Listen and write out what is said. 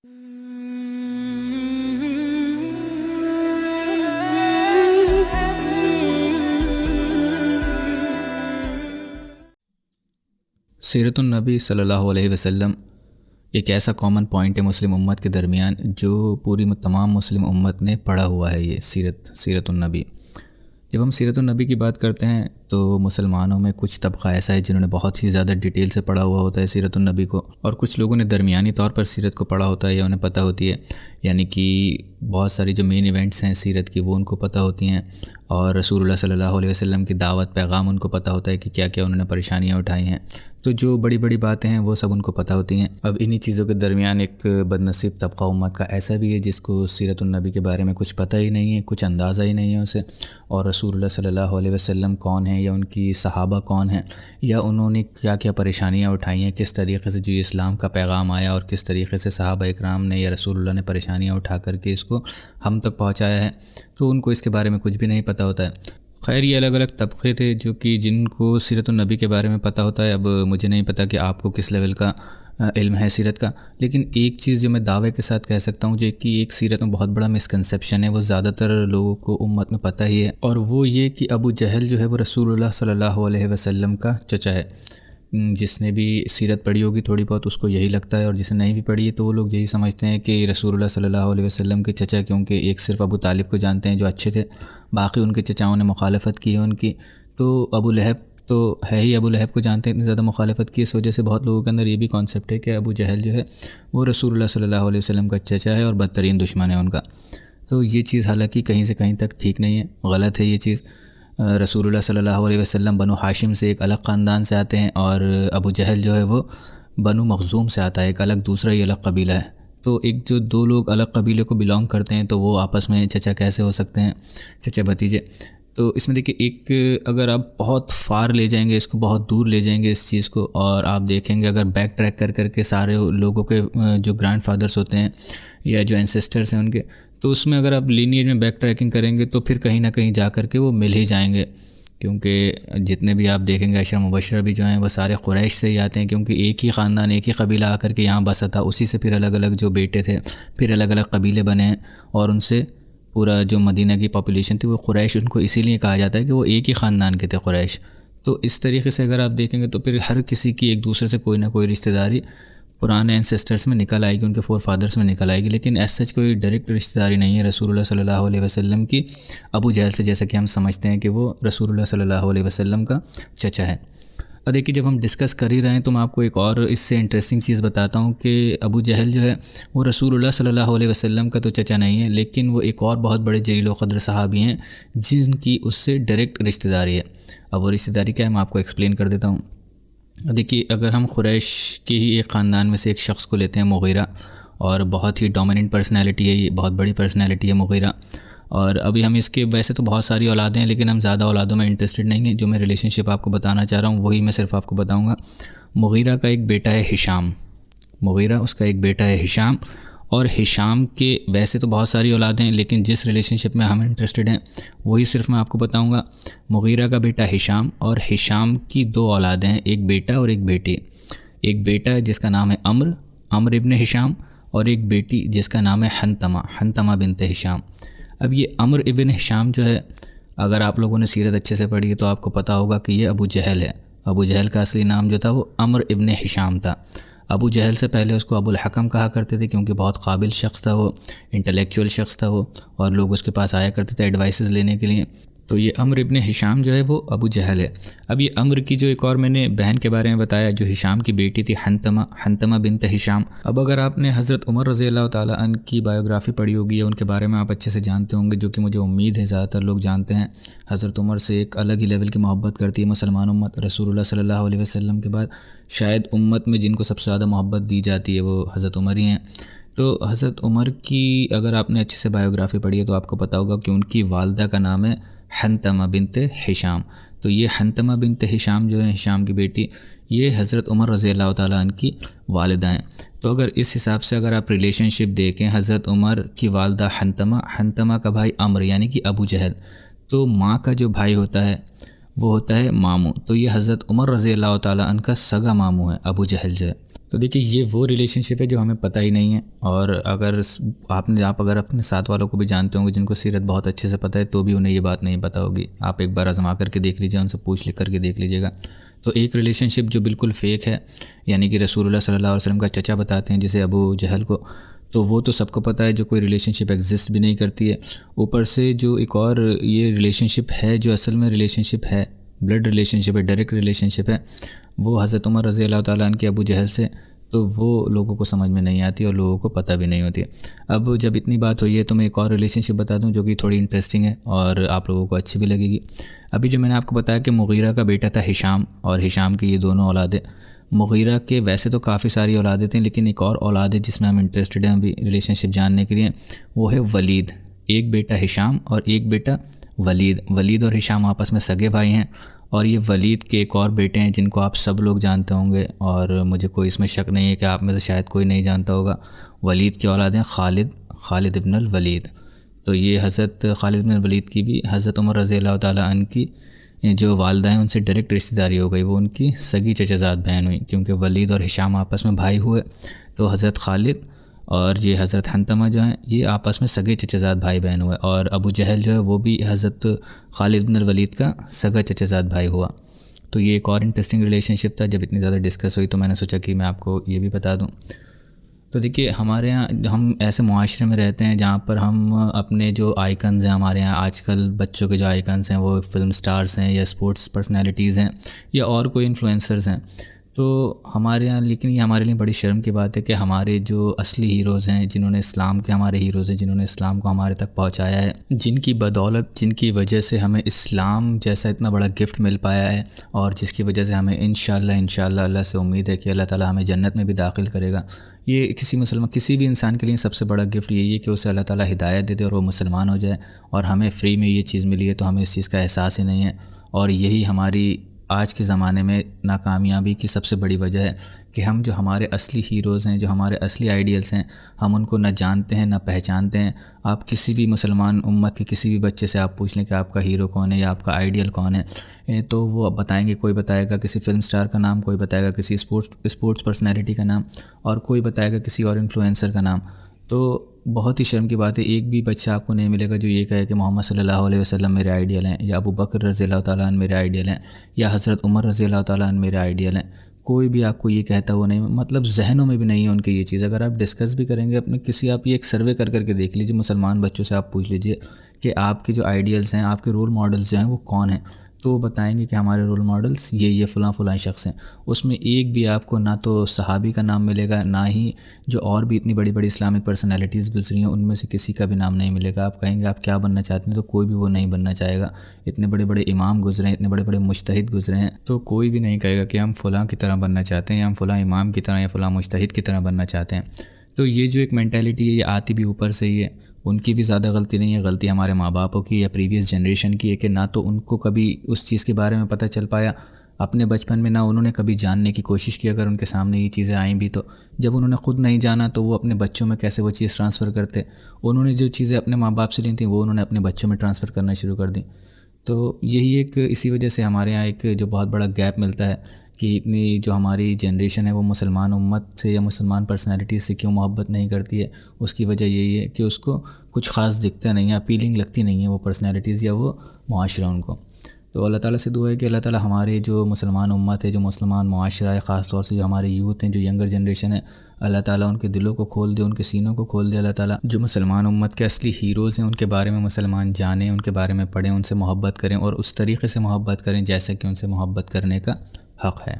सीरतुन नबी सल्लल्लाहु अलैहि वसल्लम एक ऐसा कॉमन पॉइंट है मुस्लिम उम्मत के दरमियान जो पूरी तमाम मुस्लिम उम्मत ने पढ़ा हुआ है। ये सीरतुन नबी। जब हम सीरतुन नबी की बात करते हैं तो मुसलमानों में कुछ तबका ऐसा है जिन्होंने बहुत ही ज़्यादा डिटेल से पढ़ा हुआ होता है सीरतुन नबी को, और कुछ लोगों ने दरमियानी तौर पर सीरत को पढ़ा होता है या उन्हें पता होती है, यानी कि बहुत सारी जो मेन इवेंट्स हैं सीरत की वो उनको पता होती हैं, और रसूलुल्लाह सल्लल्लाहु अलैहि वसल्लम की दावत पैगाम उनको पता होता है कि क्या क्या उन्होंने परेशानियाँ उठाई हैं। तो जो बड़ी बड़ी बातें हैं वो सब उनको पता होती हैं। अब इन्हीं चीज़ों के दरमियान एक बदनसीब तबका उम्मत का ऐसा भी है जिसको सीरतुन नबी के बारे में कुछ पता ही नहीं है, कुछ अंदाज़ा ही नहीं है उसे, और रसूलुल्लाह सल्लल्लाहु अलैहि वसल्लम कौन है या उनकी सहाबा कौन है या उन्होंने क्या क्या परेशानियाँ उठाई हैं, किस तरीके से जी इस्लाम का पैगाम आया और किस तरीके से सहाबा इकराम ने या रसूलुल्लाह ने परेशानियाँ उठा करके इसको हम तक पहुँचाया है, तो उनको इसके बारे में कुछ भी नहीं पता होता है। खैर, ये अलग अलग तबक़े थे जो कि जिनको सीरतुन नबी के बारे में पता होता है। अब मुझे नहीं पता कि आपको किस लेवल का इल्म है सीरत का, लेकिन एक चीज़ जो मैं दावे के साथ कह सकता हूँ जो कि एक सीरत में बहुत बड़ा मिसकंसेप्शन है, वो ज़्यादातर लोगों को उम्मत में पता ही है, और वो ये कि अबू जहल जो है वो रसूलुल्लाह सल्लल्लाहु अलैहि वसल्लम का चचा है। जिसने भी सीरत पढ़ी होगी थोड़ी बहुत उसको यही लगता है, और जिसने नहीं भी पढ़ी है तो वो लोग यही समझते हैं कि रसूलुल्लाह सल्लल्लाहु अलैहि वसल्लम के चचा, क्योंकि एक सिर्फ अबू तालिब को जानते हैं जो अच्छे थे, बाकी उनके चचाओं ने मुखालफत की है उनकी, तो अबू लहब तो है ही, अबू लहब को जानते हैं, इतनी ज़्यादा मुखालफत की, इस वजह से बहुत लोगों के अंदर ये भी कॉन्सेप्ट है कि अबू जहल जो है वो रसूलुल्लाह सल्लल्लाहु अलैहि वसल्लम का चचा है और बदतरीन दुश्मन है उनका। तो ये चीज़ हालांकि कहीं से कहीं तक ठीक नहीं है, गलत है ये चीज़। रसूलुल्लाह सल्लल्लाहु अलैहि वसल्लम बनु हाशिम से एक अलग ख़ानदान से आते हैं, और अबू जहल जो है वो बनु मखज़ूम से आता है, एक अलग दूसरा ही अलग कबीला है। तो एक जो दो लोग अलग कबीले को बिलोंग करते हैं तो वो आपस में चचा कैसे हो सकते हैं, चचा भतीजे। तो इसमें देखिए, एक अगर आप बहुत फार ले जाएंगे इसको, बहुत दूर ले जाएंगे इस चीज़ को, और आप देखेंगे अगर बैक ट्रैक कर करके सारे लोगों के जो ग्रैंड फादर्स होते हैं या जो एंसेस्टर्स हैं उनके, तो उसमें अगर आप लीनियर में बैक ट्रैकिंग करेंगे तो फिर कहीं ना कहीं जा कर के वो मिल ही जाएंगे, क्योंकि जितने भी आप देखेंगे अशरा मुबशरा भी जो हैं वो सारे कुरैश से ही आते हैं, क्योंकि एक ही ख़ानदान एक ही कबीला आकर के यहाँ बसा था, उसी से फिर अलग अलग जो बेटे थे फिर अलग अलग कबीले बने हैं, और उनसे पूरा जो मदीना की पॉपुलेशन थी वो कुरैश, उनको इसीलिए कहा जाता है कि वो एक ही ख़ानदान के थे कुरैश। तो इस तरीके से अगर आप देखेंगे तो फिर हर किसी की एक दूसरे से कोई ना कोई रिश्तेदारी पुराने एंसेस्टर्स में निकल आएगी, उनके फोर फादर्स में निकल आएगी, लेकिन ऐसा कोई डायरेक्ट रिश्तेदारी नहीं है रसूलुल्लाह सल्लल्लाहु अलैहि वसल्लम की अबू जहल से, जैसा कि हम समझते हैं कि वो रसूलुल्लाह सल्लल्लाहु अलैहि वसल्लम का चचा है। और देखिए, जब हम डिस्कस कर ही रहे हैं तो मैं आपको एक और इससे इंटरेस्टिंग चीज़ बताता हूँ कि अबू जहल जो है वो रसूलुल्लाह सल्लल्लाहु अलैहि वसल्लम का तो चचा नहीं है, लेकिन वो एक और बहुत बड़े जलील व क़द्र सहाबी हैं जिनकी उससे डायरेक्ट रिश्तेदारी है। अब वो रिश्तेदारी क्या है मैं आपको एक्सप्लेन कर देता हूँ। देखिए, अगर हम कुरैश के ही एक ख़ानदान में से एक शख्स को लेते हैं, मुगीरा, और बहुत ही डोमिनेंट पर्सनैलिटी है, ये बहुत बड़ी पर्सनैलिटी है मुगीरा, और अभी हम इसके वैसे तो बहुत सारी औलादें हैं लेकिन हम ज़्यादा औलादों में इंटरेस्टेड नहीं हैं। जो मैं रिलेशनशिप आपको बताना चाह रहा हूँ वही मैं सिर्फ आपको बताऊँगा। मुगीरा का एक बेटा है हिशाम, मुगीरा उसका एक बेटा है हिशाम, और हिशाम के वैसे तो बहुत सारी औलादें हैं लेकिन जिस रिलेशनशिप में हम इंटरेस्टेड हैं वही सिर्फ मैं आपको बताऊंगा। मुगीरा का बेटा हिशाम, और हिशाम की दो औलादें हैं, एक बेटा और एक बेटी। एक बेटा है जिसका नाम है अम्र इब्न हिशाम, और एक बेटी जिसका नाम है हंतमा बिनते हिशाम। अब ये अम्र इब्न हिशाम जो है, अगर आप लोगों ने सीरत अच्छे से पढ़ी है तो आपको पता होगा कि ये अबू जहल है। अबू जहल का असली नाम जो था वो अम्र इब्न हिशाम था। अबू जहल से पहले उसको अबुल हकम कहा करते थे, क्योंकि बहुत काबिल शख्स था वो, इंटेलेक्चुअल शख्स था वो, और लोग उसके पास आया करते थे एडवाइसेस लेने के लिए। तो ये अम्र इब्न हिशाम जो है वो अबू जहल है। अब ये अम्र की जो एक और मैंने बहन के बारे में बताया जो हिशाम की बेटी थी, हंतमा बिनत हिशाम। अब अगर आपने हज़रत उमर रज़ी अल्लाह ताला अन्हु की बायोग्राफ़ी पढ़ी होगी या उनके बारे में आप अच्छे से जानते होंगे, जो कि मुझे उम्मीद है ज़्यादातर लोग जानते हैं, हज़रत उमर से एक अलग ही लेवल की मोहब्बत करती है मुसलमान उम्मत। रसूलुल्लाह सल्लल्लाहु अलैहि वसल्लम के बाद शायद उम्मत में जिनको सबसे ज़्यादा मोहब्बत दी जाती है वो हज़रत उमर ही हैं। तो हज़रत उमर की अगर आपने अच्छे से बायोग्राफ़ी पढ़ी है तो आपको पता होगा कि उनकी वालदा का नाम है हंतमा बिनते हिशाम। तो ये हंतमा बिनते हिशाम जो है, हिशाम की बेटी, ये हज़रत उमर रज़ी अल्लाह ताला अन्हु की वालिदा हैं। तो अगर इस हिसाब से अगर आप रिलेशनशिप देखें, हज़रत उमर की वालदा हंतमा का भाई अम्र यानी कि अबू जहल, तो माँ का जो भाई होता है वो होता है मामू। तो ये हज़रत उमर रज़ी अल्लाह ताला अन्हु का सगा मामू है अबू जहल जो है। तो देखिए ये वो रिलेशनशिप है जो हमें पता ही नहीं है। और अगर आप अगर अपने साथ वालों को भी जानते होंगे जिनको सीरत बहुत अच्छे से पता है तो भी उन्हें ये बात नहीं पता होगी। आप एक बार आजमा करके देख लीजिए, उनसे पूछ लिख करके देख लीजिएगा। तो एक रिलेशनशिप जो बिल्कुल फ़ेक है, यानी कि रसूलुल्लाह सल्लल्लाहु अलैहि वसल्लम का चचा बताते हैं जिसे अबू जहल को, तो वो तो सबको पता है जो कोई रिलेशनशिप एग्जिस्ट भी नहीं करती है। ऊपर से जो एक और ये रिलेशनशिप है जो असल में रिलेशनशिप है, ब्लड रिलेशनशिप है, डायरेक्ट रिलेशनशिप है, वो हज़रत उमर रज़ी अल्लाह ताला अन्हु के अबू जहल से, तो वो लोगों को समझ में नहीं आती और लोगों को पता भी नहीं होती है। अब जब इतनी बात हुई है तो मैं एक और रिलेशनशिप बता दूं जो कि थोड़ी इंटरेस्टिंग है और आप लोगों को अच्छी भी लगेगी। अभी जो मैंने आपको बताया कि मुगीरा का बेटा था हिशाम, और हिशाम की ये दोनों औलादें, मुगीरा के वैसे तो काफ़ी सारी औलादें थी, लेकिन एक और औलाद है जिसमें हम इंटरेस्टेड हैं अभी रिलेशनशिप जानने के लिए, वो है वलीद। एक बेटा हिशाम और एक बेटा वलीद। वलीद और हिशाम आपस में सगे भाई हैं। और ये वलीद के एक और बेटे हैं जिनको आप सब लोग जानते होंगे, और मुझे कोई इसमें शक नहीं है कि आप में से शायद कोई नहीं जानता होगा। वलीद की औलाद हैं खालिद इब्न अल वलीद। तो ये हज़रत खालिद इब्न अल वलीद की भी हज़रत उमर रज़ी अल्लाह ताला अन्हु की जो वालदा हैं उनसे डायरेक्ट रिश्तेदारी हो गई, वो उनकी सगी चचाज़ाद बहन हुई, क्योंकि वलीद और हिशाम आपस में भाई हुए। तो हज़रत खालिद और ये हज़रत हंतमा जो हैं ये आपस में सगे चचाज़ाद भाई बहन हुए, और अबू जहल जो है वो भी हज़रत खालिद बिन वलीद का सगा चचाज़ाद भाई हुआ। तो ये एक और इंटरेस्टिंग रिलेशनशिप था। जब इतनी ज़्यादा डिस्कस हुई तो मैंने सोचा कि मैं आपको ये भी बता दूं। तो देखिए हमारे यहाँ हम ऐसे मुआशरे में रहते हैं जहाँ पर हम अपने जो आइकन्स हैं, हमारे यहाँ आजकल बच्चों के जो आइकन्स हैं वो फिल्म स्टार्स हैं या स्पोर्ट्स पर्सनैलिटीज़ हैं या और कोई इन्फ्लुएंसर्स हैं। तो हमारे यहाँ, लेकिन ये हमारे लिए बड़ी शर्म की बात है कि हमारे जो असली हीरोज़ हैं, जिन्होंने इस्लाम के, हमारे हीरोज़ हैं जिन्होंने इस्लाम को हमारे तक पहुँचाया है, जिनकी बदौलत, जिनकी वजह से हमें इस्लाम जैसा इतना बड़ा गिफ्ट मिल पाया है, और जिसकी वजह से हमें इंशाअल्लाह अल्लाह से उम्मीद है कि अल्लाह ताला हमें जन्नत में भी दाखिल करेगा। ये किसी भी इंसान के लिए सबसे बड़ा गिफ्ट यही है कि उसे अल्लाह ताला हिदायत दे दे और वो मुसलमान हो जाए। और हमें फ्री में ये चीज़ मिली है तो हमें इस चीज़ का एहसास ही नहीं है। और यही हमारी आज के ज़माने में नाकामयाबी की सबसे बड़ी वजह है कि हम जो हमारे असली हीरोज़ हैं, जो हमारे असली आइडियल्स हैं, हम उनको न जानते हैं, न पहचानते हैं। आप किसी भी मुसलमान उम्मत के किसी भी बच्चे से आप पूछ लें कि आपका हीरो कौन है या आपका आइडियल कौन है, तो वो बताएंगे, कोई बताएगा किसी फिल्म स्टार का नाम, कोई बताएगा किसी स्पोर्ट्स पर्सनैलिटी का नाम, और कोई बताएगा किसी और इन्फ्लुएंसर का नाम। तो बहुत ही शर्म की बात है, एक भी बच्चा आपको नहीं मिलेगा जो ये कहे कि मोहम्मद सल्लल्लाहु अलैहि वसल्लम मेरे आइडियल हैं, या अबू बकर रज़ी अल्लाह ताला अन्हु मेरे आइडियल हैं, या हज़रत उमर रज़ी अल्लाह ताला अन्हु मेरे आइडियल हैं। कोई भी आपको ये कहता वो नहीं, मतलब जहनों में भी नहीं है उनके ये चीज़। अगर आप डिस्कस भी करेंगे अपने किसी, आप ये एक सर्वे कर करके देख लीजिए, मुसलमान बच्चों से आप पूछ लीजिए कि आपके जो आइडियल्स हैं, आपके रोल मॉडल्स जो हैं वो कौन हैं, तो वो बताएंगे कि हमारे रोल मॉडल्स ये फ़लाँ शख्स हैं। उसमें एक भी आपको ना तो सहाबी का नाम मिलेगा, ना ही जो और भी इतनी बड़ी बड़ी इस्लामिक पर्सनैलिटीज़ गुजरी हैं उनमें से किसी का भी नाम नहीं मिलेगा। आप कहेंगे आप क्या बनना चाहते हैं, तो कोई भी वो नहीं बनना चाहेगा। इतने बड़े बड़े इमाम गुजरे हैं, इतने बड़े बड़े मुज्तहिद गुजरे हैं, तो कोई भी नहीं कहेगा कि हम फ़लाँ की तरह बनना चाहते हैं, या हम फ़लाँ इमाम की तरह या फ़लाँ मुज्तहिद की तरह बनना चाहते हैं। तो ये जो एक मेंटालिटी है ये आती भी ऊपर से ही है। उनकी भी ज़्यादा गलती नहीं है, गलती हमारे माँ बापों की या प्रीवियस जनरेशन की है कि ना तो उनको कभी उस चीज़ के बारे में पता चल पाया अपने बचपन में, ना उन्होंने कभी जानने की कोशिश की। अगर उनके सामने ये चीज़ें आई भी तो जब उन्होंने ख़ुद नहीं जाना तो वो अपने बच्चों में कैसे वो चीज़ ट्रांसफ़र करते। उन्होंने जो चीज़ें अपने माँ बाप से ली थी वो उन्होंने अपने बच्चों में ट्रांसफ़र करना शुरू कर दी। तो यही एक, इसी वजह से हमारे यहाँ एक जो बहुत बड़ा गैप मिलता है कि इतनी जो हमारी जनरेशन है वो मुसलमान उम्मत से या मुसलमान पर्सनैलिटी से क्यों मोहब्बत नहीं करती है। उसकी वजह यही है कि उसको कुछ ख़ास दिखता नहीं है, अपीलिंग लगती नहीं है वो पर्सनैलिटीज़ या वो मुआशरा उनको। तो अल्लाह ताला से दुआ है कि अल्लाह ताला हमारे जो मुसलमान उम्मत है, जो मुसलमान मुआशरा है, ख़ास तौर से जो हमारे यूथ हैं, जो यंगर जनरेशन है, अल्लाह ताला उनके दिलों को खोल दे, उनके सीनों को खोल दे। अल्लाह ताला जो मुसलमान उम्मत के असली हीरोज़ हैं उनके बारे में मुसलमान जानें, उनके बारे में पढ़ें, उनसे मोहब्बत करें और उस तरीक़े से मोहब्बत करें जैसा कि उनसे मोहब्बत करने का हक़ है।